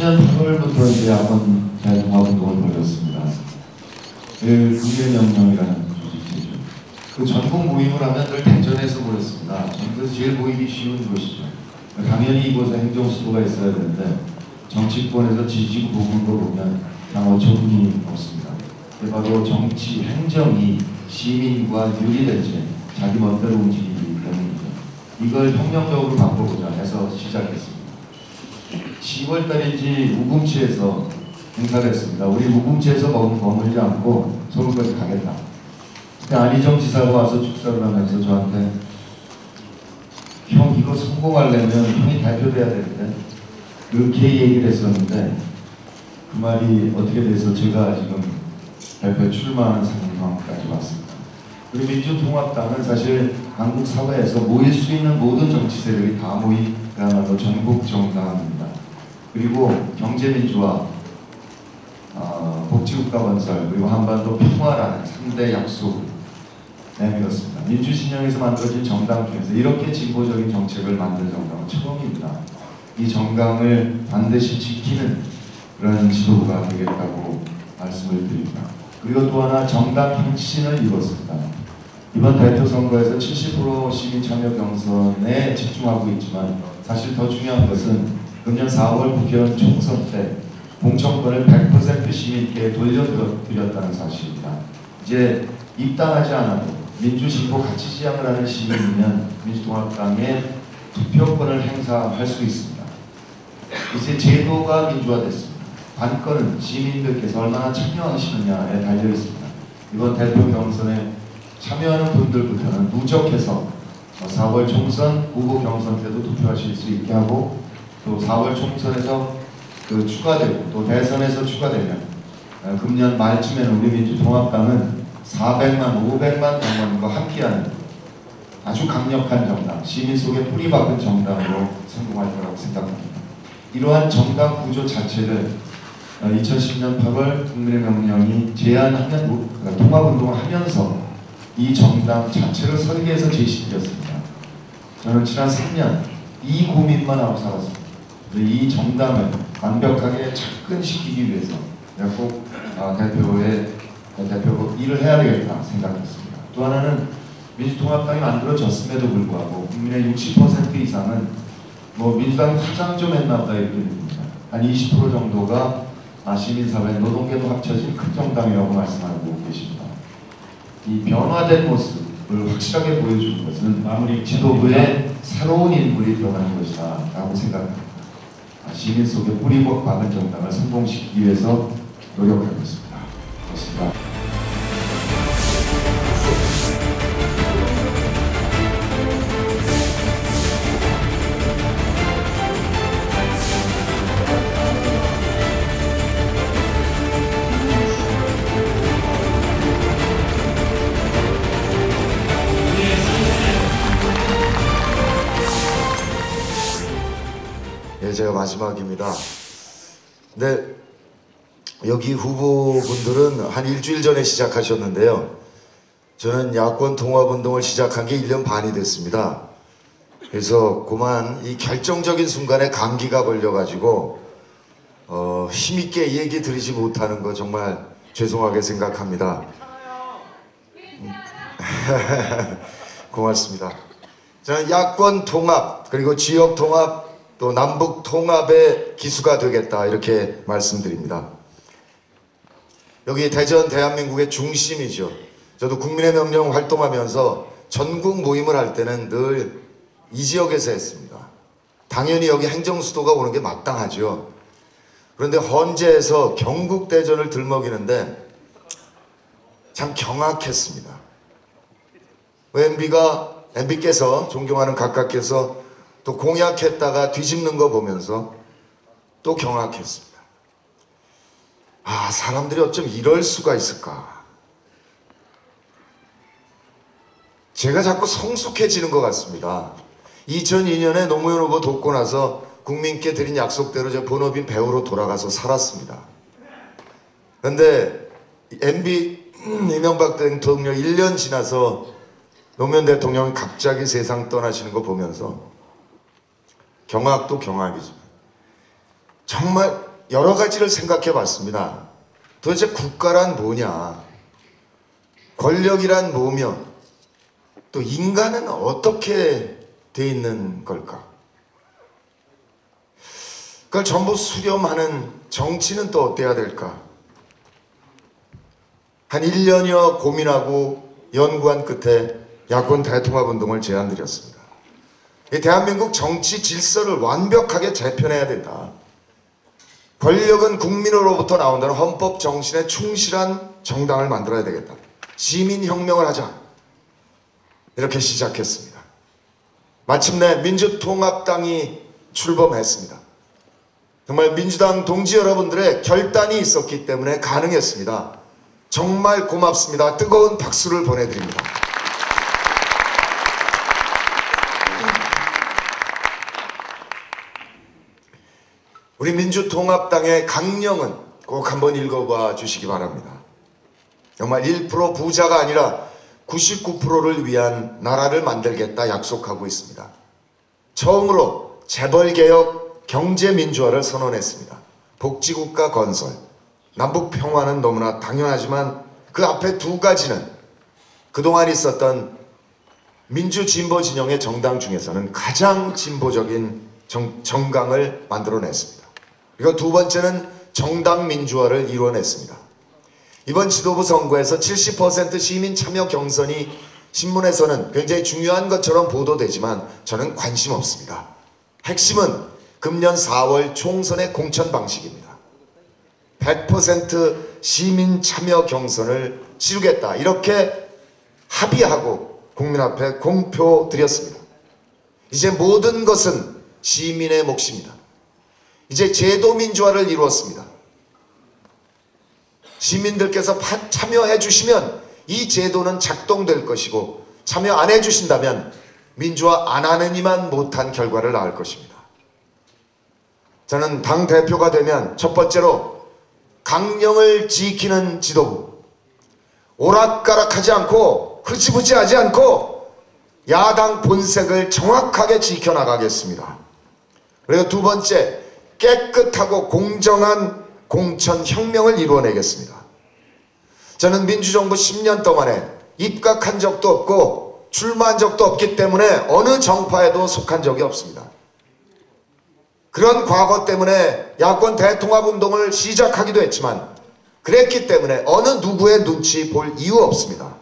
2010년 8월부터 이제 야권 자유통합운동을 벌였습니다. 국민명령이라는 조직체죠. 그 전국 모임을 하면 늘 대전에서 모였습니다. 전국에서 제일 모이기 쉬운 곳이죠. 당연히 이곳에 행정수도가 있어야 되는데 정치권에서 지지고 보는 거 보면 그냥 어처구니 없습니다. 바로 정치, 행정이 시민과 유리대체 자기 멋대로 움직이기 때문이죠. 이걸 혁명적으로 바꿔보자 해서 시작했습니다. 10월달인지 우금치에서 행사를 했습니다. 우리 우금치에서 머물지 않고 서울까지 가겠다. 그때 안희정 지사가 와서 축사를 하면서 저한테 형 이거 성공하려면 형이 대표돼야 되는데 그렇게 얘기를 했었는데 그 말이 어떻게 돼서 제가 지금 대표 출마하는 상황까지 왔습니다. 그리고 민주통합당은 사실 한국 사회에서 모일 수 있는 모든 정치 세력이 다 모인 그야말로 전국 정당입니다. 그리고 경제민주화, 복지국가 건설, 그리고 한반도 평화라는 3대 약속을 내밀었습니다. 민주신영에서 만들어진 정당 중에서 이렇게 진보적인 정책을 만든 정당은 처음입니다. 이 정당을 반드시 지키는 그런 지도부가 되겠다고 말씀을 드립니다. 그리고 또 하나 정당 혁신을 이뤘습니다. 이번 대표 선거에서 70% 시민 참여 경선에 집중하고 있지만 사실 더 중요한 것은 금년 4월 국회의원 총선 때 공천권을 100% 시민께 돌려드렸다는 사실입니다. 이제 입당하지 않아도 민주신보 가치 지향을 하는 시민이면 민주통합당의 투표권을 행사할 수 있습니다. 이제 제도가 민주화됐습니다. 관건은 시민들께서 얼마나 참여하시느냐에 달려 있습니다. 이번 대표 경선에 참여하는 분들부터는 누적해서 4월 총선, 후보 경선 때도 투표하실 수 있게 하고 또 4월 총선에서 추가되고 또 대선에서 추가되면 금년 말쯤에는 우리 민주통합당은 400만, 500만 당원과 함께하는 아주 강력한 정당, 시민 속에 뿌리 박은 정당으로 성공할 거라고 생각합니다. 이러한 정당 구조 자체를 2010년 8월 국민의 명령이 제안하면 통합운동을 하면서 이 정당 자체를 설계해서 제시드렸습니다. 저는 지난 3년 이 고민만 하고 살았습니다. 이 정당을 완벽하게 접근시키기 위해서 내가 꼭 대표 일을 해야 되겠다 생각했습니다. 또 하나는 민주통합당이 만들어졌음에도 불구하고 국민의 60% 이상은 민주당 화장 좀 했나 보다 이렇게 됩니다. 한 20% 정도가 시민사회, 노동계도 합쳐진 큰 정당이라고 말씀하고 계십니다. 이 변화된 모습을 확실하게 보여주는 것은 지도부의 새로운 인물이 들어가는 것이다 라고 생각합니다. 시민 속에 뿌리 박은 정당을 성공시키기 위해서 노력하겠습니다. 고맙습니다. 제가 마지막입니다. 근데 여기 후보분들은 한 일주일 전에 시작하셨는데요. 저는 야권 통합운동을 시작한 게 1년 반이 됐습니다. 그래서 그만 이 결정적인 순간에 감기가 걸려가지고 힘있게 얘기 드리지 못하는 거 정말 죄송하게 생각합니다. 고맙습니다. 저는 야권 통합 그리고 지역 통합 또 남북 통합의 기수가 되겠다 이렇게 말씀드립니다. 여기 대전 대한민국의 중심이죠. 저도 국민의 명령 활동하면서 전국 모임을 할 때는 늘 이 지역에서 했습니다. 당연히 여기 행정수도가 오는 게 마땅하죠. 그런데 헌재에서 경북 대전을 들먹이는데 참 경악했습니다. MB께서 존경하는 각하께서 또 공약했다가 뒤집는 거 보면서 또 경악했습니다. 사람들이 어쩜 이럴 수가 있을까. 제가 자꾸 성숙해지는 것 같습니다. 2002년에 노무현 후보 돕고 나서 국민께 드린 약속대로 저 본업인 배우로 돌아가서 살았습니다. 그런데 MB 이명박 대통령 1년 지나서 노무현 대통령이 갑자기 세상 떠나시는 거 보면서 경악도 경악이지만 정말 여러 가지를 생각해 봤습니다. 도대체 국가란 뭐냐? 권력이란 뭐며? 또 인간은 어떻게 돼 있는 걸까? 그걸 전부 수렴하는 정치는 또 어때야 될까? 한 1년여 고민하고 연구한 끝에 야권 대통합운동을 제안드렸습니다. 대한민국 정치 질서를 완벽하게 재편해야 된다. 권력은 국민으로부터 나온다는 헌법 정신에 충실한 정당을 만들어야 되겠다. 시민혁명을 하자. 이렇게 시작했습니다. 마침내 민주통합당이 출범했습니다. 정말 민주당 동지 여러분들의 결단이 있었기 때문에 가능했습니다. 정말 고맙습니다. 뜨거운 박수를 보내드립니다. 우리 민주통합당의 강령은 꼭 한번 읽어봐 주시기 바랍니다. 정말 1% 부자가 아니라 99%를 위한 나라를 만들겠다 약속하고 있습니다. 처음으로 재벌개혁, 경제민주화를 선언했습니다. 복지국가 건설, 남북평화는 너무나 당연하지만 그 앞에 두 가지는 그동안 있었던 민주진보 진영의 정당 중에서는 가장 진보적인 정강을 만들어냈습니다. 그리고 두 번째는 정당 민주화를 이뤄냈습니다. 이번 지도부 선거에서 70% 시민 참여 경선이 신문에서는 굉장히 중요한 것처럼 보도되지만 저는 관심 없습니다. 핵심은 금년 4월 총선의 공천 방식입니다. 100% 시민 참여 경선을 치르겠다 이렇게 합의하고 국민 앞에 공표드렸습니다. 이제 모든 것은 시민의 몫입니다. 이제 제도 민주화를 이루었습니다. 시민들께서 참여해 주시면 이 제도는 작동될 것이고 참여 안 해 주신다면 민주화 안 하는 이만 못한 결과를 낳을 것입니다. 저는 당대표가 되면 첫 번째로 강령을 지키는 지도부, 오락가락하지 않고 흐지부지하지 않고 야당 본색을 정확하게 지켜나가겠습니다. 그리고 두 번째, 깨끗하고 공정한 공천혁명을 이루어내겠습니다. 저는 민주정부 10년 동안에 입각한 적도 없고 출마한 적도 없기 때문에 어느 정파에도 속한 적이 없습니다. 그런 과거 때문에 야권 대통합운동을 시작하기도 했지만 그랬기 때문에 어느 누구의 눈치 볼 이유 없습니다.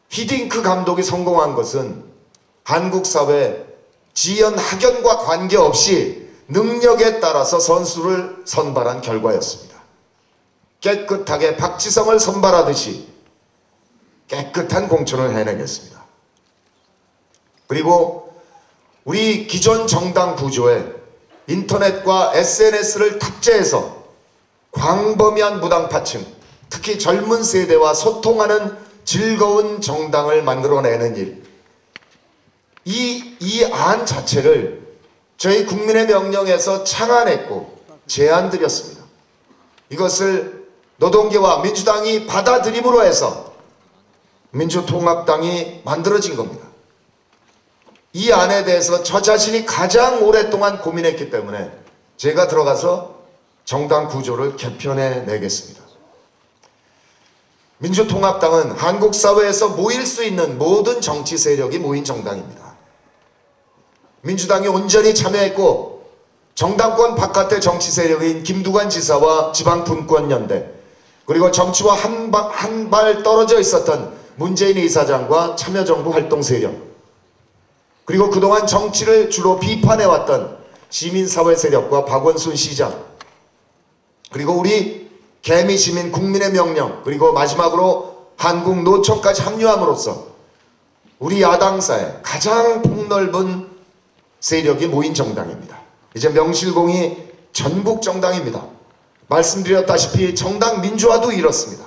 히딩크 감독이 성공한 것은 한국 사회 지연 학연과 관계없이 능력에 따라서 선수를 선발한 결과였습니다. 깨끗하게 박지성을 선발하듯이 깨끗한 공천을 해내겠습니다. 그리고 우리 기존 정당 구조에 인터넷과 SNS를 탑재해서 광범위한 무당파층, 특히 젊은 세대와 소통하는 즐거운 정당을 만들어내는 일, 이 안 자체를 저희 국민의 명령에서 창안했고 제안드렸습니다. 이것을 노동계와 민주당이 받아들임으로 해서 민주통합당이 만들어진 겁니다. 이 안에 대해서 저 자신이 가장 오랫동안 고민했기 때문에 제가 들어가서 정당 구조를 개편해 내겠습니다. 민주통합당은 한국 사회에서 모일 수 있는 모든 정치 세력이 모인 정당입니다. 민주당이 온전히 참여했고 정당권 바깥의 정치 세력인 김두관 지사와 지방분권연대, 그리고 정치와 한 발 떨어져 있었던 문재인 이사장과 참여정부 활동 세력, 그리고 그동안 정치를 주로 비판해왔던 시민사회 세력과 박원순 시장, 그리고 우리 개미시민 국민의 명령, 그리고 마지막으로 한국노총까지 합류함으로써 우리 야당사의 가장 폭넓은 세력이 모인 정당입니다. 이제 명실공히 전국 정당입니다. 말씀드렸다시피 정당 민주화도 이렇습니다.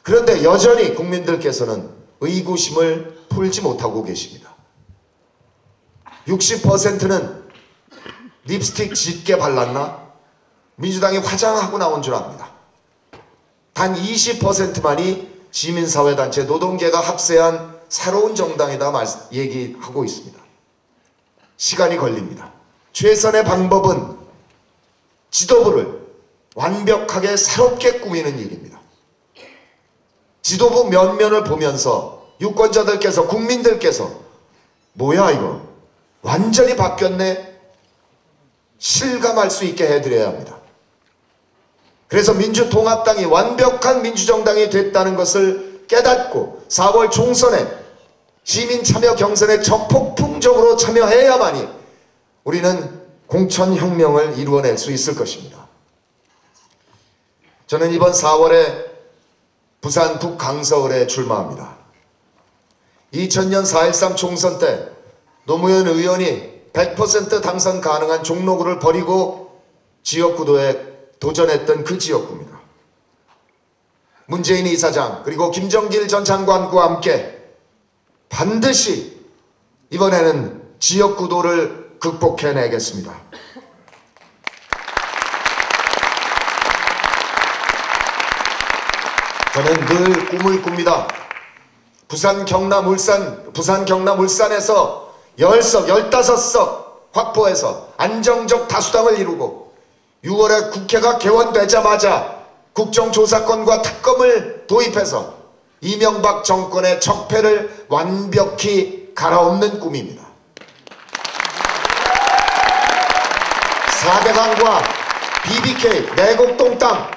그런데 여전히 국민들께서는 의구심을 풀지 못하고 계십니다. 60%는 립스틱 짙게 발랐나? 민주당이 화장하고 나온 줄 압니다. 단 20%만이 시민사회단체 노동계가 합세한 새로운 정당이다 얘기하고 있습니다. 시간이 걸립니다. 최선의 방법은 지도부를 완벽하게 새롭게 꾸미는 일입니다. 지도부 면면을 보면서 유권자들께서, 국민들께서 뭐야 이거 완전히 바뀌었네, 실감할 수 있게 해드려야 합니다. 그래서 민주통합당이 완벽한 민주정당이 됐다는 것을 깨닫고 4월 총선에 시민 참여 경선에 적폭풍적으로 참여해야만이 우리는 공천혁명을 이루어낼 수 있을 것입니다. 저는 이번 4월에 부산 북강서을에 출마합니다. 2000년 4.13 총선 때 노무현 의원이 100% 당선 가능한 종로구를 버리고 지역구도에 도전했던 그 지역구입니다. 문재인 이사장 그리고 김정길 전 장관과 함께 반드시 이번에는 지역구도를 극복해내겠습니다. 저는 늘 꿈을 꿉니다. 부산 경남 울산에서 10석, 15석 확보해서 안정적 다수당을 이루고 6월에 국회가 개원되자마자 국정조사권과 특검을 도입해서 이명박 정권의 적폐를 완벽히 갈아엎는 꿈입니다. 4대강과 BBK, 내곡동 땅,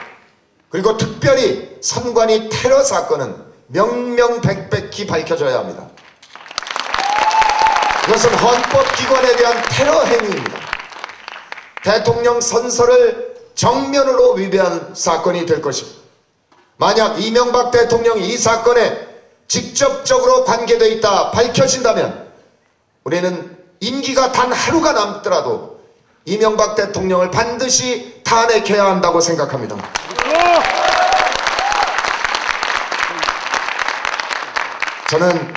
그리고 특별히 선관위 테러 사건은 명명백백히 밝혀져야 합니다. 이것은 헌법기관에 대한 테러 행위입니다. 대통령 선서를 정면으로 위배한 사건이 될 것입니다. 만약 이명박 대통령이 이 사건에 직접적으로 관계되어 있다 밝혀진다면 우리는 임기가 단 하루가 남더라도 이명박 대통령을 반드시 탄핵해야 한다고 생각합니다. 저는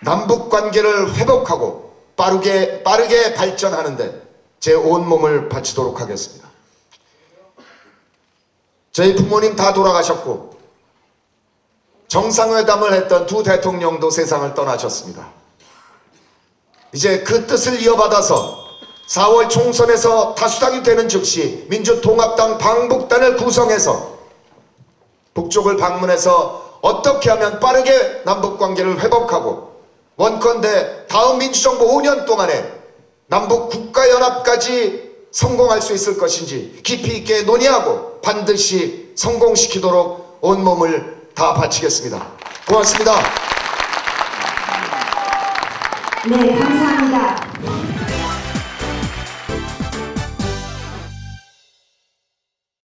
남북관계를 회복하고 빠르게 발전하는데 제 온몸을 바치도록 하겠습니다. 저희 부모님 다 돌아가셨고 정상회담을 했던 두 대통령도 세상을 떠나셨습니다. 이제 그 뜻을 이어받아서 4월 총선에서 다수당이 되는 즉시 민주통합당 방북단을 구성해서 북쪽을 방문해서 어떻게 하면 빠르게 남북관계를 회복하고 원컨대 다음 민주정부 5년 동안에 남북 국가연합까지 성공할 수 있을 것인지 깊이 있게 논의하고 반드시 성공시키도록 온몸을 다 바치겠습니다. 고맙습니다. 네, 감사합니다.